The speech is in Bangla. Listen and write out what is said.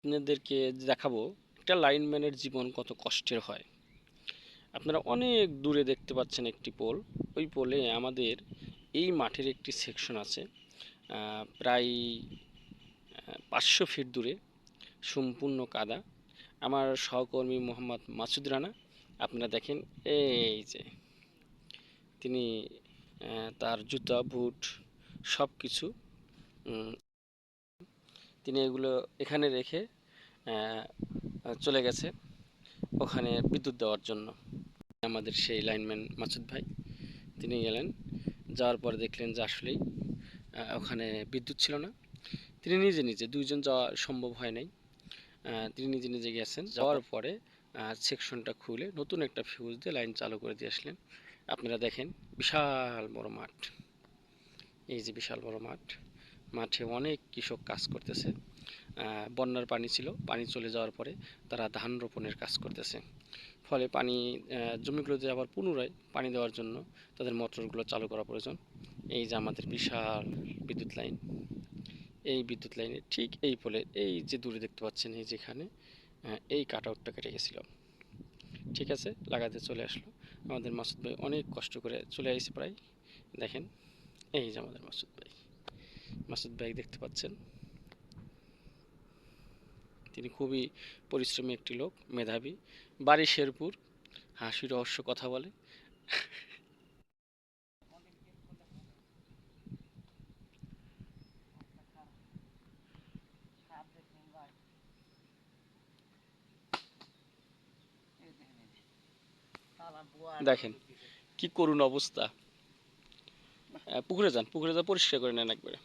আপনাদেরকে দেখাবো একটা লাইনম্যানের জীবন কত কষ্টের হয়। আপনারা অনেক দূরে দেখতে পাচ্ছেন একটি পোল। ওই পোলে আমাদের এই মাঠের একটি সেকশন আছে, প্রায় 500 ফিট দূরে, সম্পূর্ণ কাদা। আমার সহকর্মী মোহাম্মদ মাসুদ রানা, আপনারা দেখেন, এই যে তিনি তার জুতা বুট সব কিছু তিনি এগুলো এখানে রেখে চলে গেছে ওখানে বিদ্যুৎ দেওয়ার জন্য। আমাদের সেই লাইনম্যান মাসুদ ভাই, তিনি গেলেন, যাওয়ার পরে দেখলেন যে আসলেই ওখানে বিদ্যুৎ ছিল না। তিনি নিজে নিজে, দুইজন যাওয়া সম্ভব হয় নাই, তিনি নিজে নিজে গেছেন। যাওয়ার পরে সেকশনটা খুলে নতুন একটা ফিউজ দিয়ে লাইন চালু করে দিয়ে আসলেন। আপনারা দেখেন বিশাল বড় মাঠ, এই যে বিশাল বড় মাঠ, মাঠে অনেক কৃষক কাজ করতেছে। বন্যার পানি ছিল, পানি চলে যাওয়ার পরে তারা ধান রোপণের কাজ করতেছে। ফলে পানি জমিগুলোতে আবার পুনরায় পানি দেওয়ার জন্য তাদের মোটরগুলো চালু করা প্রয়োজন। এই যে আমাদের বিশাল বিদ্যুৎ লাইন, এই বিদ্যুৎ লাইনে ঠিক এই পোলে, এই যে দূরে দেখতে পাচ্ছেন, এই যেখানে এই কাট আউটটা কেটে গেছিল। ঠিক আছে, লাগাতে চলে আসলো আমাদের মাসুদ ভাই, অনেক কষ্ট করে চলে আসছে প্রায়। দেখেন, এই যে আমাদের মাসুদ ভাই, মাসুদ ভাই দেখতে পাচ্ছেন, তিনি খুবই পরিশ্রমী একটি লোক, মেধাবী, বাড়ি শেরপুর, হাসি রহস্য কথা বলে। দেখেন কি করুণ অবস্থা। পুকুরে যান, পুকুরে যা পরিষ্কার করে নেন একবারে।